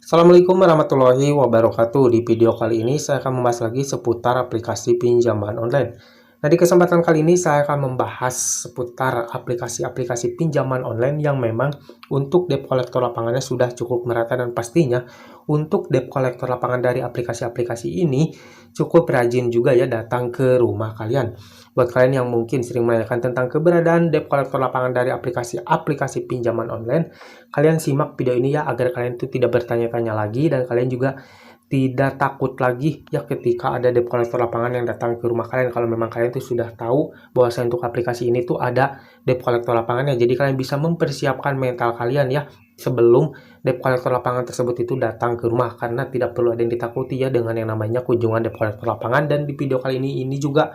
Assalamualaikum warahmatullahi wabarakatuh. Di video kali ini saya akan membahas lagi seputar aplikasi pinjaman online. Nah, di kesempatan kali ini saya akan membahas seputar aplikasi-aplikasi pinjaman online yang memang untuk debt collector lapangannya sudah cukup merata, dan pastinya untuk debt collector lapangan dari aplikasi-aplikasi ini cukup rajin juga ya datang ke rumah kalian. Buat kalian yang mungkin sering menanyakan tentang keberadaan debt collector lapangan dari aplikasi-aplikasi pinjaman online, kalian simak video ini ya agar kalian itu tidak bertanya-tanya lagi, dan kalian juga tidak takut lagi ya ketika ada debt collector lapangan yang datang ke rumah kalian. Kalau memang kalian tuh sudah tahu bahwa untuk aplikasi ini tuh ada debt collector lapangannya, jadi kalian bisa mempersiapkan mental kalian ya sebelum debt collector lapangan tersebut itu datang ke rumah, karena tidak perlu ada yang ditakuti ya dengan yang namanya kunjungan debt collector lapangan. Dan di video kali ini juga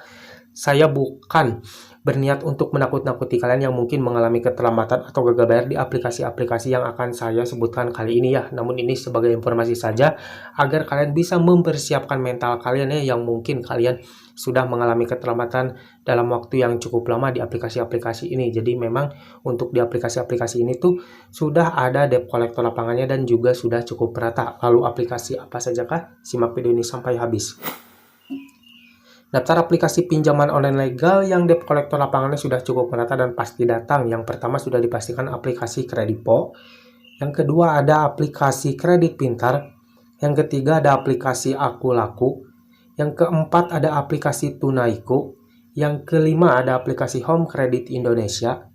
saya bukan berniat untuk menakut-nakuti kalian yang mungkin mengalami keterlambatan atau gagal bayar di aplikasi-aplikasi yang akan saya sebutkan kali ini ya. Namun ini sebagai informasi saja agar kalian bisa mempersiapkan mental kalian ya, yang mungkin kalian sudah mengalami keterlambatan dalam waktu yang cukup lama di aplikasi-aplikasi ini. Jadi memang untuk di aplikasi-aplikasi ini tuh sudah ada debt collector lapangannya dan juga sudah cukup merata. Lalu aplikasi apa saja kah? Simak video ini sampai habis. Daftar aplikasi pinjaman online legal yang debt collector lapangannya sudah cukup merata dan pasti datang. Yang pertama sudah dipastikan aplikasi Kredipo. Yang kedua ada aplikasi Kredit Pintar. Yang ketiga ada aplikasi Aku Laku. Yang keempat ada aplikasi Tunaiku. Yang kelima ada aplikasi Home Credit Indonesia.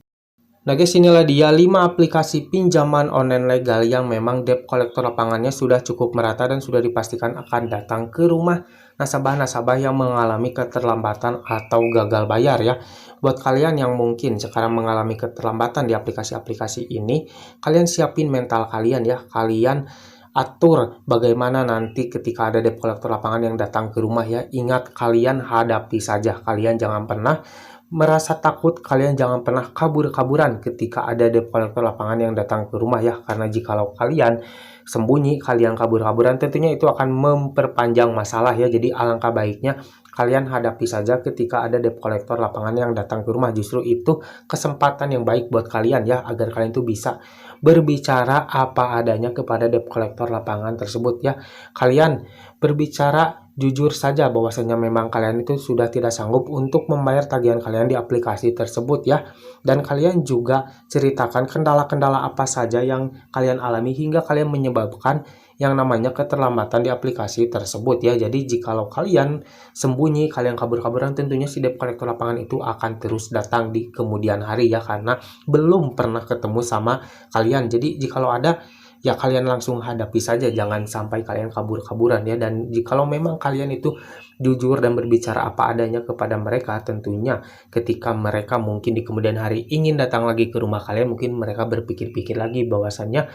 Nah guys, inilah dia 5 aplikasi pinjaman online legal yang memang debt collector lapangannya sudah cukup merata dan sudah dipastikan akan datang ke rumah nasabah-nasabah yang mengalami keterlambatan atau gagal bayar ya. Buat kalian yang mungkin sekarang mengalami keterlambatan di aplikasi-aplikasi ini, kalian siapin mental kalian ya. Kalian atur bagaimana nanti ketika ada debt collector lapangan yang datang ke rumah ya. Ingat, kalian hadapi saja. Kalian jangan pernah merasa takut, kalian jangan pernah kabur-kaburan ketika ada debt collector lapangan yang datang ke rumah ya, karena jikalau kalian sembunyi, kalian kabur-kaburan, tentunya itu akan memperpanjang masalah ya. Jadi alangkah baiknya kalian hadapi saja ketika ada debt collector lapangan yang datang ke rumah. Justru itu kesempatan yang baik buat kalian ya, agar kalian tuh bisa berbicara apa adanya kepada debt collector lapangan tersebut ya. Kalian berbicara jujur saja bahwasanya memang kalian itu sudah tidak sanggup untuk membayar tagihan kalian di aplikasi tersebut ya. Dan kalian juga ceritakan kendala-kendala apa saja yang kalian alami hingga kalian menyebabkan yang namanya keterlambatan di aplikasi tersebut ya. Jadi jikalau kalian sembunyi, kalian kabur-kaburan, tentunya si debt collector lapangan itu akan terus datang di kemudian hari ya, karena belum pernah ketemu sama kalian. Jadi jikalau ada ya kalian langsung hadapi saja, jangan sampai kalian kabur-kaburan ya. Dan jikalau memang kalian itu jujur dan berbicara apa adanya kepada mereka, tentunya ketika mereka mungkin di kemudian hari ingin datang lagi ke rumah kalian, mungkin mereka berpikir-pikir lagi bahwasannya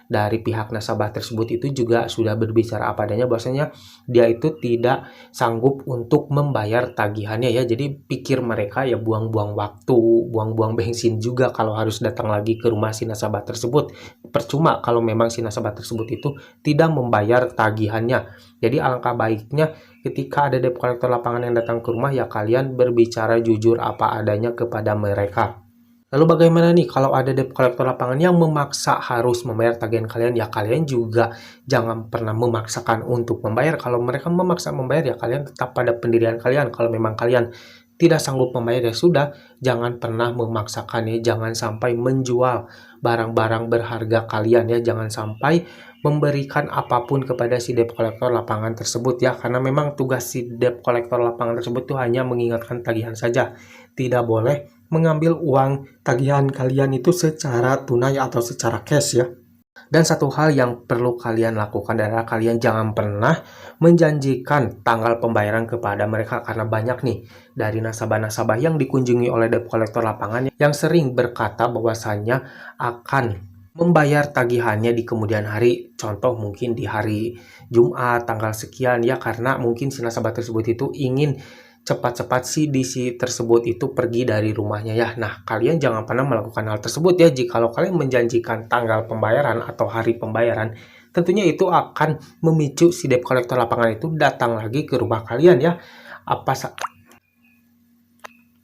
dari pihak nasabah tersebut itu juga sudah berbicara apa adanya bahwasanya dia itu tidak sanggup untuk membayar tagihannya ya. Jadi pikir mereka ya buang-buang waktu, buang-buang bensin juga kalau harus datang lagi ke rumah si nasabah tersebut. Percuma kalau memang si nasabah tersebut itu tidak membayar tagihannya. Jadi alangkah baiknya ketika ada debt collector lapangan yang datang ke rumah ya, kalian berbicara jujur apa adanya kepada mereka. Lalu bagaimana nih kalau ada debt collector lapangan yang memaksa harus membayar tagihan kalian? Ya kalian juga jangan pernah memaksakan untuk membayar. Kalau mereka memaksa membayar ya kalian tetap pada pendirian kalian. Kalau memang kalian tidak sanggup membayar ya sudah, jangan pernah memaksakan ya. Jangan sampai menjual barang-barang berharga kalian ya. Jangan sampai memberikan apapun kepada si debt collector lapangan tersebut ya, karena memang tugas si debt collector lapangan tersebut tuh hanya mengingatkan tagihan saja. Tidak boleh mengambil uang tagihan kalian itu secara tunai atau secara cash ya. Dan satu hal yang perlu kalian lakukan adalah kalian jangan pernah menjanjikan tanggal pembayaran kepada mereka, karena banyak nih dari nasabah-nasabah yang dikunjungi oleh debt collector lapangan yang sering berkata bahwasannya akan membayar tagihannya di kemudian hari. Contoh mungkin di hari Jumat tanggal sekian ya, karena mungkin si nasabah tersebut itu ingin cepat-cepat si DC tersebut itu pergi dari rumahnya ya. Nah, kalian jangan pernah melakukan hal tersebut ya. Jikalau kalian menjanjikan tanggal pembayaran atau hari pembayaran, tentunya itu akan memicu si debt collector lapangan itu datang lagi ke rumah kalian ya.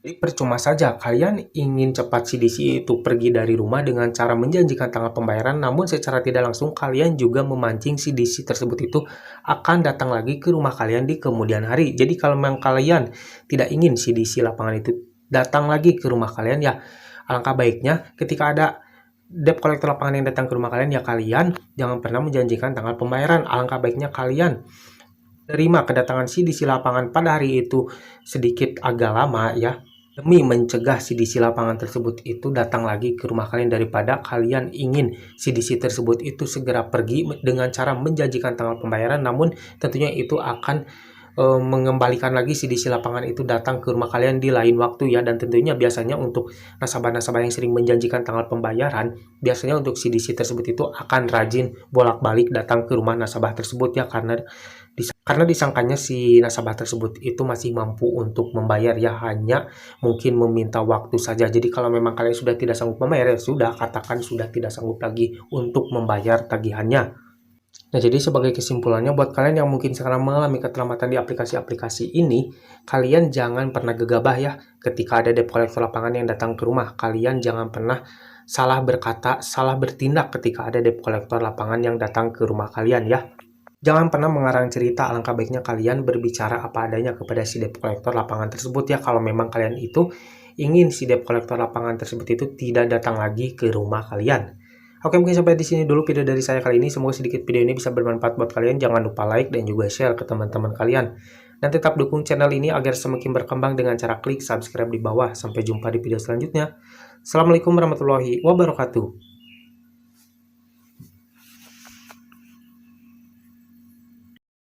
Jadi percuma saja kalian ingin cepat CDC itu pergi dari rumah dengan cara menjanjikan tanggal pembayaran, namun secara tidak langsung kalian juga memancing CDC tersebut itu akan datang lagi ke rumah kalian di kemudian hari. Jadi kalau memang kalian tidak ingin CDC lapangan itu datang lagi ke rumah kalian, ya alangkah baiknya ketika ada debt collector lapangan yang datang ke rumah kalian, ya kalian jangan pernah menjanjikan tanggal pembayaran. Alangkah baiknya kalian terima kedatangan CDC lapangan pada hari itu sedikit agak lama ya, demi mencegah CDC lapangan tersebut itu datang lagi ke rumah kalian, daripada kalian ingin CDC tersebut itu segera pergi dengan cara menjanjikan tanggal pembayaran, namun tentunya itu akan mengembalikan lagi CDC lapangan itu datang ke rumah kalian di lain waktu ya. Dan tentunya biasanya untuk nasabah-nasabah yang sering menjanjikan tanggal pembayaran, biasanya untuk CDC tersebut itu akan rajin bolak-balik datang ke rumah nasabah tersebut ya, karena disangkanya si nasabah tersebut itu masih mampu untuk membayar ya, hanya mungkin meminta waktu saja. Jadi kalau memang kalian sudah tidak sanggup membayar, ya sudah, katakan sudah tidak sanggup lagi untuk membayar tagihannya. Nah, jadi sebagai kesimpulannya, buat kalian yang mungkin sekarang mengalami keterlambatan di aplikasi-aplikasi ini, kalian jangan pernah gegabah ya ketika ada debt collector lapangan yang datang ke rumah. Kalian jangan pernah salah berkata, salah bertindak ketika ada debt collector lapangan yang datang ke rumah kalian ya. Jangan pernah mengarang cerita, alangkah baiknya kalian berbicara apa adanya kepada si debt collector lapangan tersebut ya, kalau memang kalian itu ingin si debt collector lapangan tersebut itu tidak datang lagi ke rumah kalian. Oke, mungkin sampai di sini dulu video dari saya kali ini. Semoga sedikit video ini bisa bermanfaat buat kalian. Jangan lupa like dan juga share ke teman-teman kalian. Dan tetap dukung channel ini agar semakin berkembang dengan cara klik subscribe di bawah. Sampai jumpa di video selanjutnya. Assalamualaikum warahmatullahi wabarakatuh.